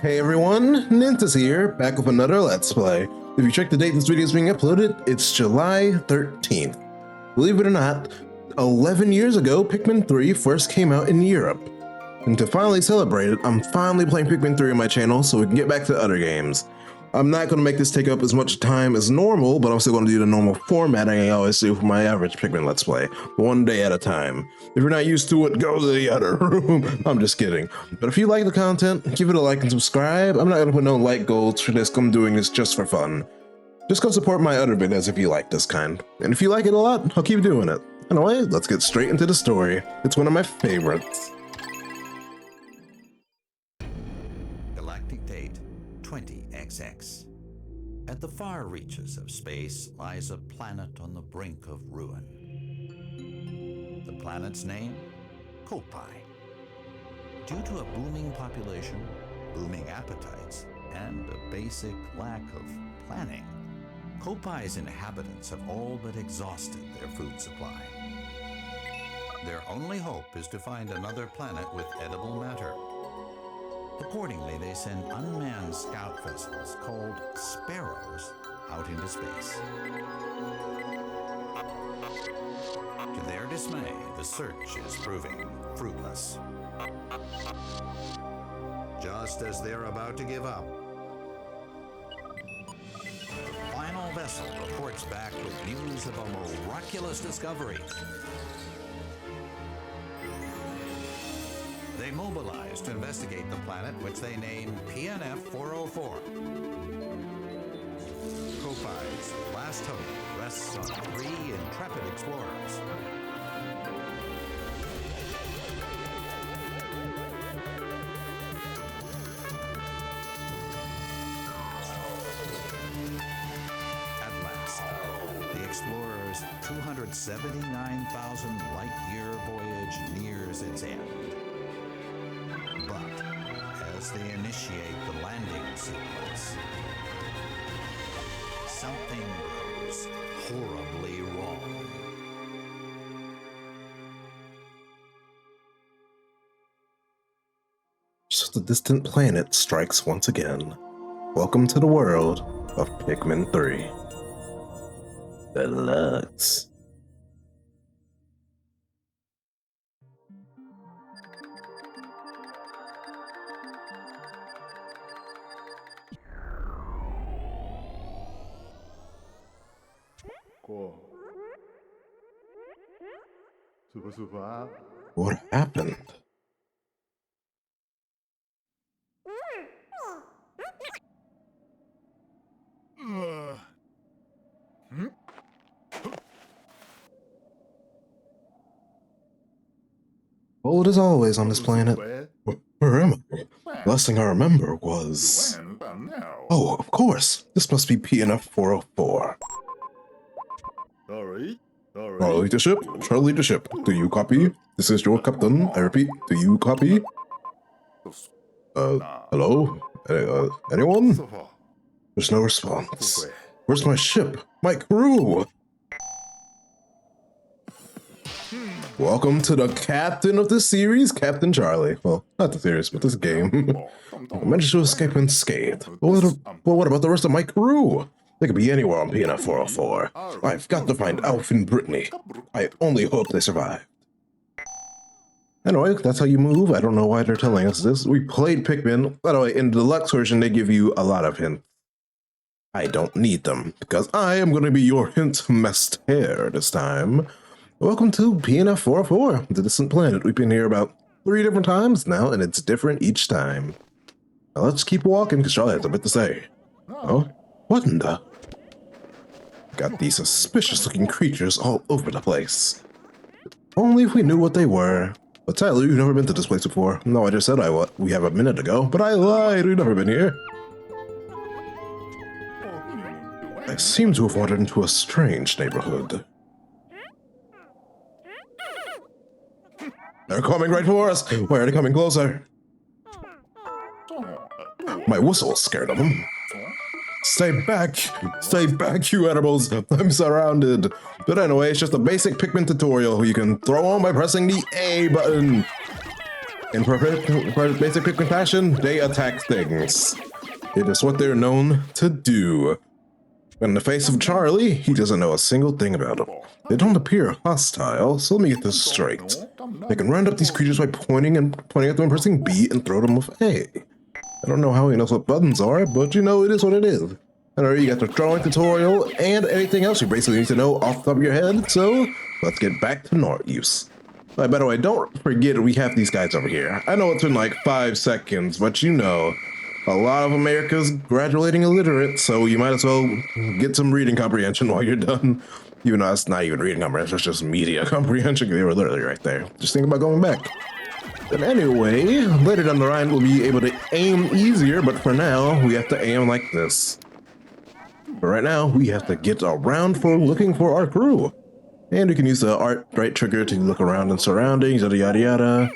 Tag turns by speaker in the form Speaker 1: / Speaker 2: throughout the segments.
Speaker 1: Hey everyone, NinXuS here, back with another Let's Play. If you check the date this video is being uploaded, it's July 13th. Believe it or not, 11 years ago, Pikmin 3 first came out in Europe. And to finally celebrate it, I'm finally playing Pikmin 3 on my channel so we can get back to other games. I'm not going to make this take up as much time as normal, but I'm still going to do the normal formatting I always do for my average Pikmin Let's Play, one day at a time. If you're not used to it, go to the other room. I'm just kidding. But if you like the content, give it a like and subscribe. I'm not going to put no like goals for this, I'm doing this just for fun. Just go support my other videos if you like this kind. And if you like it a lot, I'll keep doing it. Anyway, let's get straight into the story. It's one of my favorites.
Speaker 2: Galactic date 20XX. At the far reaches of space lies a planet on the brink of ruin. The planet's name? Kopai. Due to a booming population, booming appetites, and a basic lack of planning, Kopai's inhabitants have all but exhausted their food supply. Their only hope is to find another planet with edible matter. Accordingly, they send unmanned scout vessels called Sparrows out into space. To their dismay, the search is proving fruitless. Just as they're about to give up, the final vessel reports back with news of a miraculous discovery. They mobilize to investigate the planet, which they name PNF 404. Kopai's last hope rests on 3 intrepid explorers. At last, the explorers' 279,000 light-year voyage nears its end. But as they initiate the landing sequence, something goes horribly wrong.
Speaker 1: So the distant planet strikes once again. Welcome to the world of Pikmin 3. Deluxe. What happened? Old as always on this planet. Where am I? Last thing I remember was... Oh, of course. This must be PNF 404. Charlie leadership? Charlie leadership. Do you copy? This is your captain. I repeat, do you copy? Hello? Anyone? There's no response. Where's my ship? My crew? Welcome to the captain of the series, Captain Charlie. Well, not the series, but this game. I managed to escape unscathed. But what about the rest of my crew? They could be anywhere on PNF 404. I've got to find Alf and Brittany. I only hope they survive. Anyway, that's how you move. I don't know why they're telling us this. We played Pikmin. By the way, in the Deluxe version, they give you a lot of hints. I don't need them, because I am going to be your hint master this time. Welcome to PNF 404, the distant planet. We've been here about 3 different times now, and it's different each time. Now let's keep walking, because Charlie has a bit to say. Oh, what in the... Got these suspicious-looking creatures all over the place. Only if we knew what they were. But Tyler, you've never been to this place before. No, I just said we have a minute ago, but I lied. We've never been here. I seem to have wandered into a strange neighborhood. They're coming right for us. Why are they coming closer? My whistle scared them. Stay back, you animals. I'm surrounded. But anyway, it's just a basic Pikmin tutorial you can throw on by pressing the A button. In perfect basic Pikmin fashion, they attack things. It is what they're known to do. In the face of Charlie, he doesn't know a single thing about them. They don't appear hostile, so let me get this straight. They can round up these creatures by pointing at them and pressing B and throw them with A. I don't know how he knows what buttons are, but you know, it is what it is. I know you got the drawing tutorial and anything else you basically need to know off the top of your head, so let's get back to NinXuS. By the way, don't forget we have these guys over here. I know it's been like 5 seconds, but you know, a lot of America's graduating illiterate, so you might as well get some reading comprehension while you're done. Even though it's not even reading comprehension, it's just media comprehension. They were literally right there. Just think about going back. But anyway, later down the line, we'll be able to aim easier, but for now, we have to aim like this. But right now, we have to get around for looking for our crew. And you can use the right trigger to look around in surroundings, yada yada yada.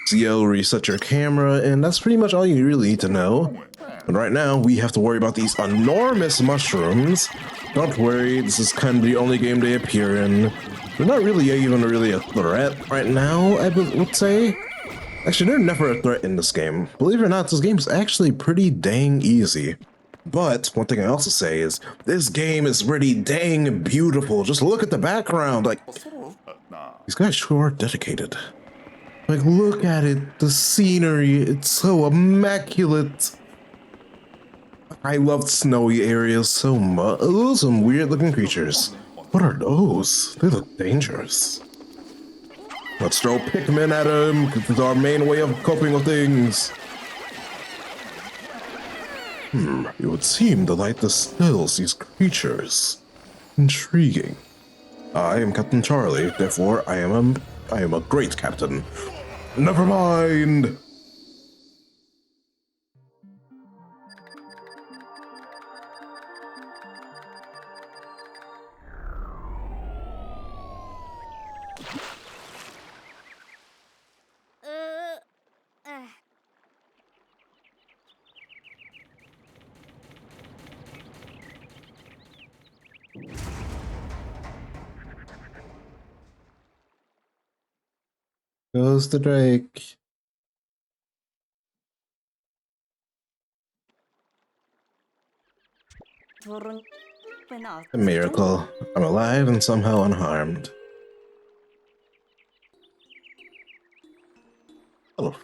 Speaker 1: CL reset your camera, and that's pretty much all you really need to know. But right now, we have to worry about these enormous mushrooms. Don't worry, this is kind of the only game they appear in. They're not really even really a threat right now, I would say. Actually, they're never a threat in this game. Believe it or not, this game is actually pretty dang easy. But one thing I also say is, this game is pretty dang beautiful. Just look at the background. Like, these guys sure are dedicated. Like, look at it. The scenery, it's so immaculate. I love snowy areas so much. Those are some weird looking creatures. What are those? They look dangerous. Let's throw Pikmin at them, because it's our main way of coping with things. It would seem the light distills these creatures. Intriguing. I am Captain Charlie, therefore I am a great captain. Never mind! Goes the Drake. A miracle. I'm alive and somehow unharmed. Oh.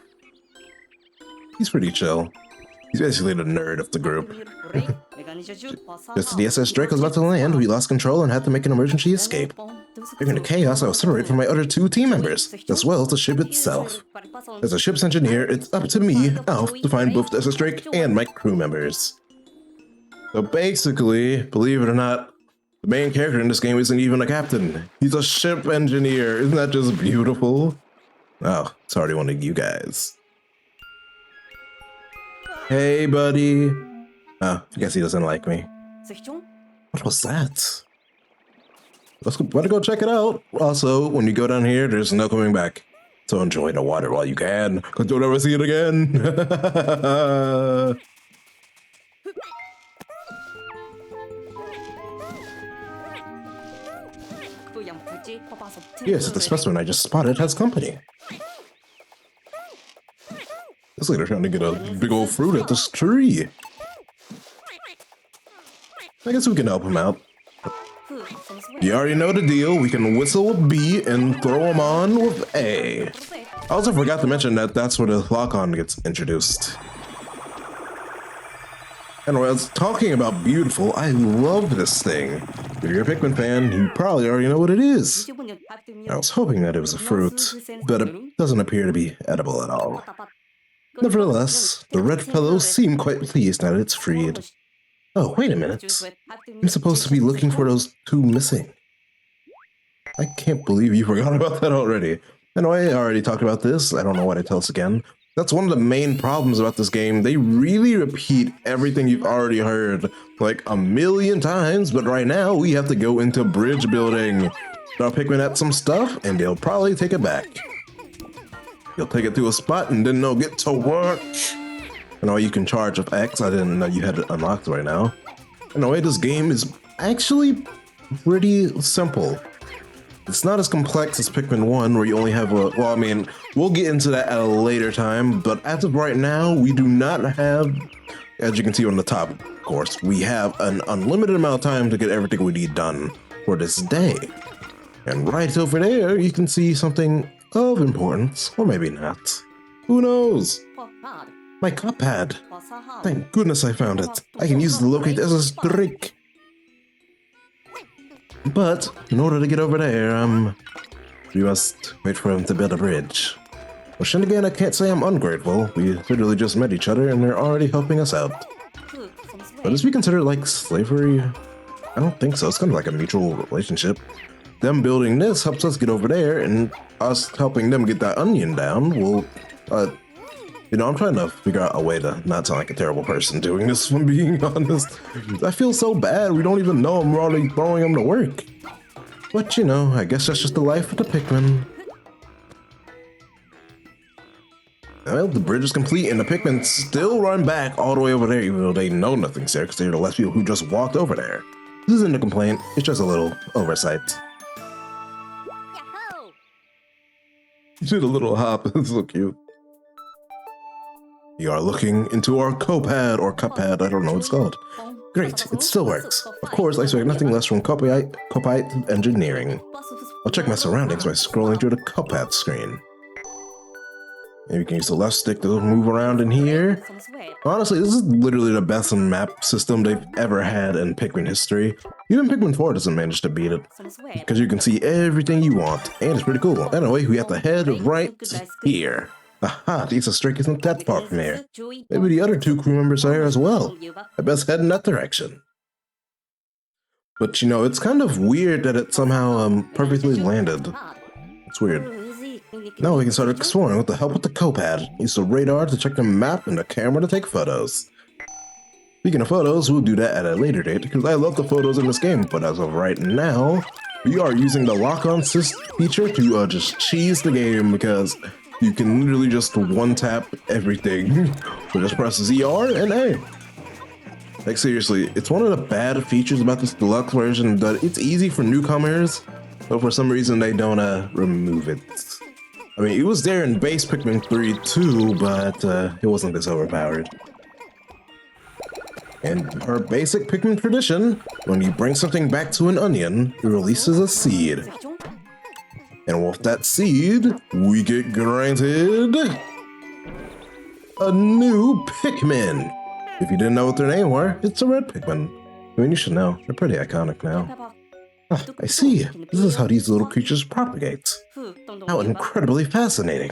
Speaker 1: He's pretty chill. He's basically the nerd of the group. Just as the SS Drake was about to land, we lost control and had to make an emergency escape. During the chaos, I was separated from my other 2 team members, as well as the ship itself. As a ship's engineer, it's up to me, Alf, to find both the SS Drake and my crew members. So basically, believe it or not, the main character in this game isn't even a captain. He's a ship engineer. Isn't that just beautiful? Oh, it's already one of you guys. Hey, buddy. Oh, I guess he doesn't like me. What was that? Better go check it out. Also, when you go down here, there's no coming back. So enjoy the water while you can, because you'll never see it again. Yes, the specimen I just spotted has company. Looks like they're trying to get a big old fruit at this tree. I guess we can help him out. You already know the deal. We can whistle with B and throw him on with A. I also forgot to mention that that's where the lock-on gets introduced. And while I was talking about beautiful, I love this thing. If you're a Pikmin fan, you probably already know what it is. I was hoping that it was a fruit, but it doesn't appear to be edible at all. Nevertheless, the red fellows seem quite pleased now that it's freed. Oh, wait a minute. I'm supposed to be looking for those 2 missing. I can't believe you forgot about that already. I know I already talked about this. I don't know why to tell us again. That's one of the main problems about this game. They really repeat everything you've already heard like a million times, but right now we have to go into bridge building. Throw Pikmin at some stuff, and they'll probably take it back. You'll take it to a spot, and then they'll get to work. I know you can charge with X. I didn't know you had it unlocked right now. In a way, this game is actually pretty simple. It's not as complex as Pikmin 1, where you only have a, well, I mean, we'll get into that at a later time, but as of right now, we do not have, as you can see on the top, of course, we have an unlimited amount of time to get everything we need done for this day. And right over there, you can see something of importance, or maybe not. Who knows? My cup pad. Thank goodness I found it. I can use it to locate as a drink. But in order to get over there, we must wait for him to build a bridge. Well, then again, I can't say I'm ungrateful. We literally just met each other and they're already helping us out. But is we consider it like slavery? I don't think so. It's kind of like a mutual relationship. Them building this helps us get over there, and us helping them get that onion down will, you know, I'm trying to figure out a way to not sound like a terrible person doing this, if I'm being honest. I feel so bad. We don't even know we're already throwing them to work. But, you know, I guess that's just the life of the Pikmin. Well, the bridge is complete, and the Pikmin still run back all the way over there, even though they know nothing's there, because they're the last people who just walked over there. This isn't a complaint. It's just a little oversight. You did a little hop. It's so cute. You are looking into our copad or cupad. I don't know what it's called. Great, it still works. Of course, I expect nothing less from copite engineering. I'll check my surroundings by scrolling through the copad screen. Maybe you can use the left stick to move around in here. Honestly, this is literally the best map system they've ever had in Pikmin history. Even Pikmin 4 doesn't manage to beat it, because you can see everything you want, and it's pretty cool. Anyway, we have to head right here. Aha, the Stray isn't that far from here. Maybe the other two crew members are here as well. I best head in that direction. But you know, it's kind of weird that it somehow perfectly landed. It's weird. Now we can start exploring with the help of the copad. Use the radar to check the map and the camera to take photos. Speaking of photos, we'll do that at a later date because I love the photos in this game, but as of right now, we are using the lock-on assist feature to just cheese the game because you can literally just one-tap everything. So just press ZR and A. Like seriously, it's one of the bad features about this deluxe version that it's easy for newcomers, but for some reason they don't remove it. I mean, it was there in base Pikmin 3 too, but it wasn't this overpowered. And per basic Pikmin tradition, when you bring something back to an onion, it releases a seed. And with that seed, we get granted a new Pikmin. If you didn't know what their name were, it's a red Pikmin. I mean, you should know. They're pretty iconic now. Ah, I see. This is how these little creatures propagate. How incredibly fascinating.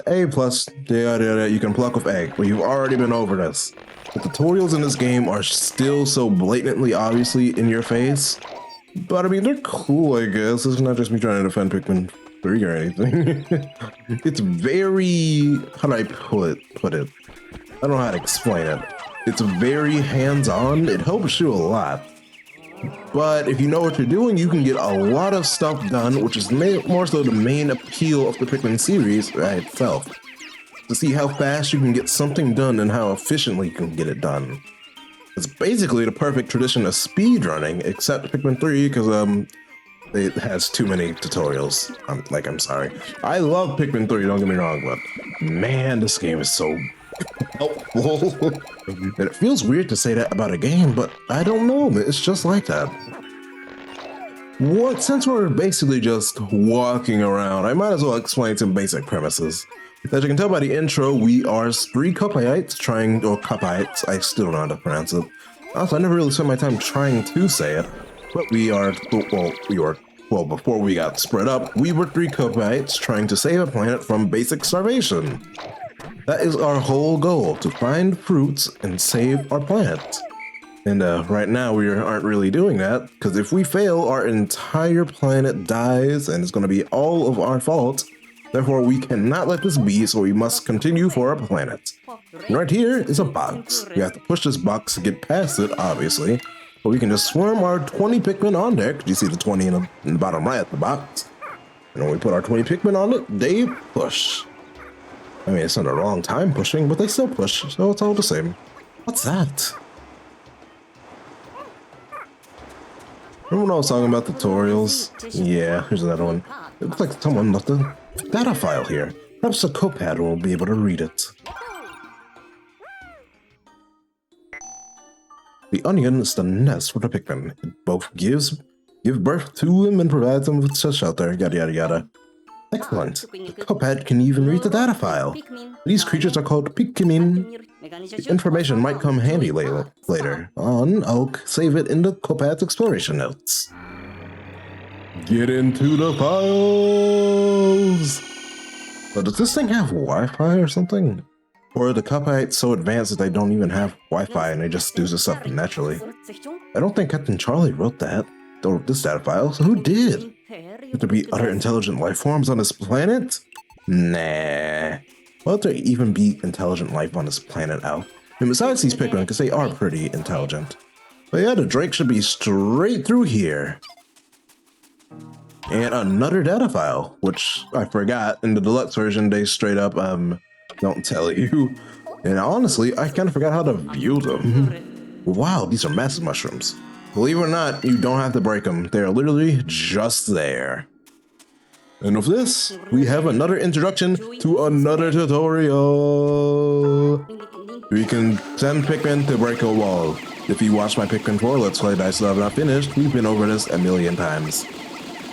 Speaker 1: A+, you can pluck with A, but you've already been over this. The tutorials in this game are still so blatantly obviously in your face. But I mean, they're cool, I guess. It's not just me trying to defend Pikmin 3 or anything. It's very, how do I put it? I don't know how to explain it. It's very hands-on. It helps you a lot. But if you know what you're doing, you can get a lot of stuff done, which is more so the main appeal of the Pikmin series itself. To see how fast you can get something done and how efficiently you can get it done. It's basically the perfect tradition of speedrunning, except Pikmin 3, because it has too many tutorials. I'm sorry. I love Pikmin 3, don't get me wrong, but man, this game is so helpful. And it feels weird to say that about a game, but I don't know, it's just like that. Since we're basically just walking around, I might as well explain some basic premises. As you can tell by the intro, we are 3 Copaites Copaites, I still don't know how to pronounce it. Also, I never really spent my time trying to say it, but before we got spread up, we were 3 Copaites trying to save a planet from basic starvation. That is our whole goal, to find fruits and save our planet. And right now we aren't really doing that, because if we fail, our entire planet dies and it's going to be all of our fault. Therefore, we cannot let this be, so we must continue for our planet. And right here is a box. We have to push this box to get past it, obviously. But we can just swarm our 20 Pikmin on there, because you see the 20 in the bottom right of the box. And when we put our 20 Pikmin on it, they push. I mean, it's not a long time pushing, but they still push, so it's all the same. What's that? Remember when I was talking about tutorials? Yeah, here's another one. It looks like someone left a data file here. Perhaps a copad will be able to read it. The onion is the nest for the Pikmin. It both give birth to them and provides them with shelter, yada yada yada. Excellent. The copad can even read the data file. These creatures are called Pikmin. The information might come handy later on. I'll save it in the copad's exploration notes. Get into the files! But does this thing have Wi-Fi or something? Or are the copyrights so advanced that they don't even have Wi-Fi and they just do this stuff naturally? I don't think Captain Charlie wrote that, or this data file, so who did? Could there be other intelligent life forms on this planet? Nah. Will there even be intelligent life on this planet, Al? And besides these Pikmin, because they are pretty intelligent. But yeah, the Drake should be straight through here. And another data file, which I forgot. In the deluxe version, they straight up, don't tell you. And honestly, I kind of forgot how to view them. Wow, these are massive mushrooms. Believe it or not, you don't have to break them. They're literally just there. And with this, we have another introduction to another tutorial. We can send Pikmin to break a wall. If you watch my Pikmin 4 Let's Play that I still have not finished, we've been over this a million times.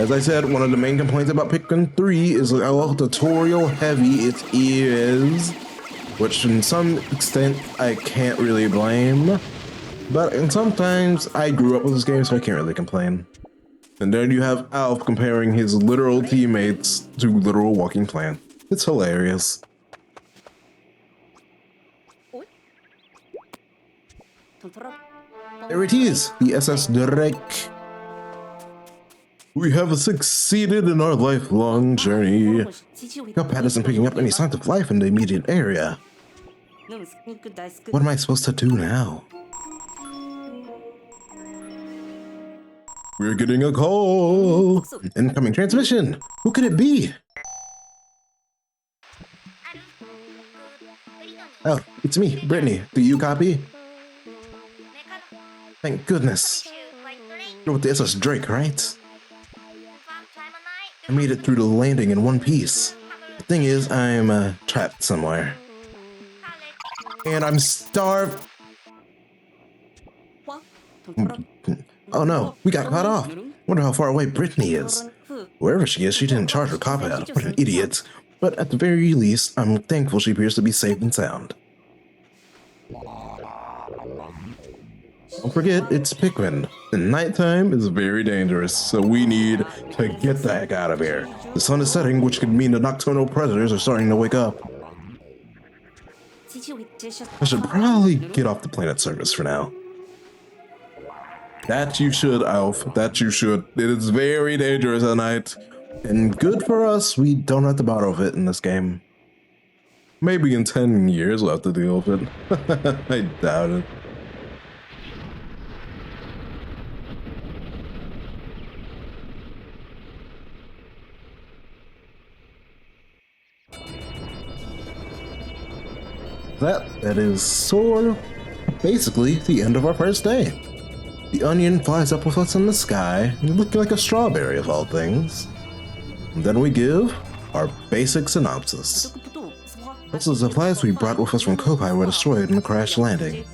Speaker 1: As I said, one of the main complaints about Pikmin 3 is how tutorial heavy it is, which in some extent I can't really blame, but sometimes I grew up with this game so I can't really complain. And then you have Alf comparing his literal teammates to literal walking plants. It's hilarious. There it is, the SS Drake. We have succeeded in our lifelong journey. Cuphead isn't picking up any signs of life in the immediate area. What am I supposed to do now? We're getting a call. Incoming transmission. Who could it be? Oh, it's me, Brittany. Do you copy? Thank goodness. You're with the SS Drake, right? I made it through the landing in one piece. The thing is, I'm trapped somewhere. And I'm starved. Oh no, we got cut off. Wonder how far away Brittany is. Wherever she is, she didn't charge her cop out. What an idiot. But at the very least, I'm thankful she appears to be safe and sound. Don't forget, it's Pikmin. And nighttime is very dangerous, so we need to get the heck out of here. The sun is setting, which could mean the nocturnal predators are starting to wake up. I should probably get off the planet surface for now. That you should, Alf. That you should. It is very dangerous at night. And good for us, we don't have to bother with it in this game. Maybe in 10 years we'll have to deal with it. I doubt it. That is sort of basically the end of our first day. The onion flies up with us in the sky, looking like a strawberry of all things. And then we give our basic synopsis. Most of the supplies we brought with us from Kopai were destroyed in the crash landing.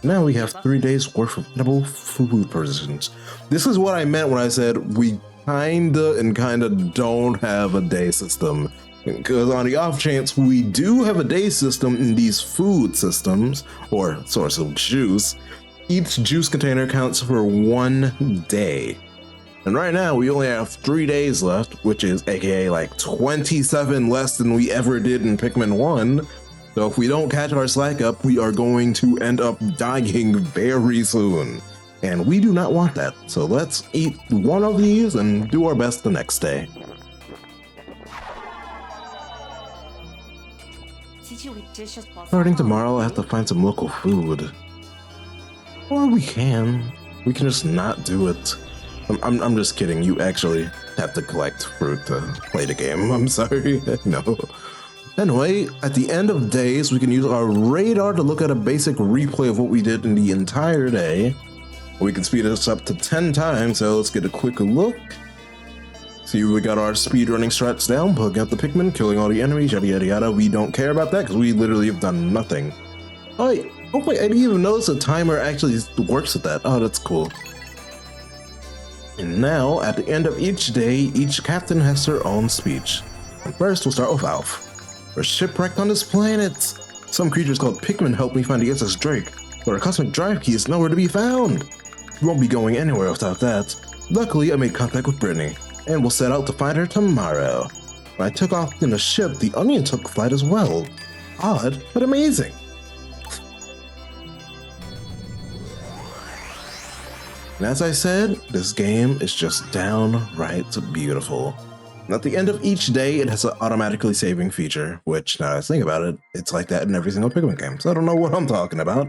Speaker 1: Now we have 3 days worth of edible food provisions. This is what I meant when I said we kinda don't have a day system. Because on the off chance we do have a day system in these food systems, or source of juice, each juice container counts for 1 day. And right now we only have 3 days left, which is aka like 27 less than we ever did in Pikmin 1. So if we don't catch our slack up, we are going to end up dying very soon. And we do not want that. So let's eat one of these and do our best the next day. Starting tomorrow, I'll have to find some local food. Or we can just not do it. I'm just kidding, you actually have to collect fruit to play the game, I'm sorry, no. Anyway, at the end of days, we can use our radar to look at a basic replay of what we did in the entire day. We can speed this up to 10 times, so let's get a quick look. See, we got our speedrunning strats down, plugging out the Pikmin, killing all the enemies, yada yada yada. We don't care about that because we literally have done nothing. Oh wait, I didn't even notice the timer actually works with that. Oh, that's cool. And now, at the end of each day, each captain has their own speech. And first, we'll start with Alf. We're shipwrecked on this planet. Some creatures called Pikmin helped me find the SS Drake, but our cosmic drive key is nowhere to be found. We won't be going anywhere without that. Luckily, I made contact with Brittany, and we'll set out to find her tomorrow. When I took off in the ship, the Onion took flight as well. Odd, but amazing. And as I said, this game is just downright beautiful. And at the end of each day, it has an automatically saving feature, which, now that I think about it, it's like that in every single Pikmin game, so I don't know what I'm talking about.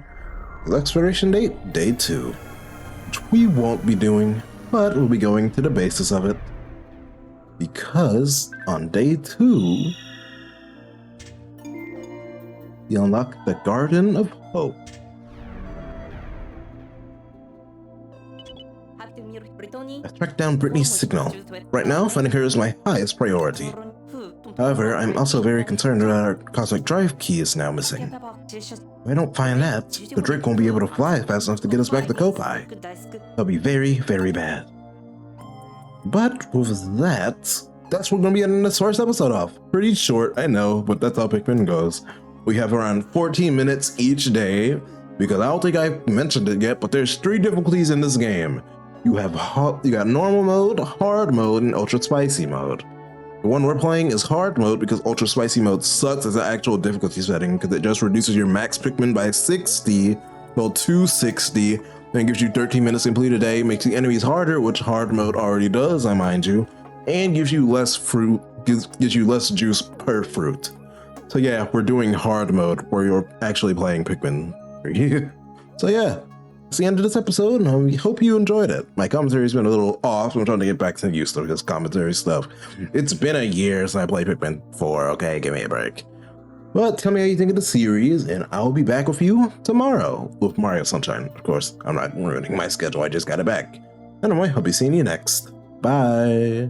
Speaker 1: The expiration date, day 2, which we won't be doing, but we'll be going to the basis of it. Because on day 2, you unlock the Garden of Hope. I've tracked down Brittany's signal. Right now, finding her is my highest priority. However, I'm also very concerned that our cosmic drive key is now missing. If I don't find that, the Drake won't be able to fly fast enough to get us back to Kopai. That'll be very, very bad. But with that, that's what we're going to be ending this first episode off. Pretty short, I know, but that's how Pikmin goes. We have around 14 minutes each day, because I don't think I mentioned it yet, but there's 3 difficulties in this game. You got normal mode, hard mode, and ultra spicy mode. The one we're playing is hard mode because ultra spicy mode sucks as an actual difficulty setting because it just reduces your max Pikmin by 60, well, to 60, and gives you 13 minutes to complete a day, makes the enemies harder, which hard mode already does, I mind you, and gives you less fruit, gives you less juice per fruit. So yeah, we're doing hard mode where you're actually playing Pikmin. So yeah. That's the end of this episode, and I hope you enjoyed it. My commentary's been a little off, so I'm trying to get back to used to this commentary stuff. It's been a year since I played Pikmin 4, okay? Give me a break. But tell me how you think of the series, and I'll be back with you tomorrow with Mario Sunshine. Of course, I'm not ruining my schedule, I just got it back. Anyway, I'll be seeing you next. Bye!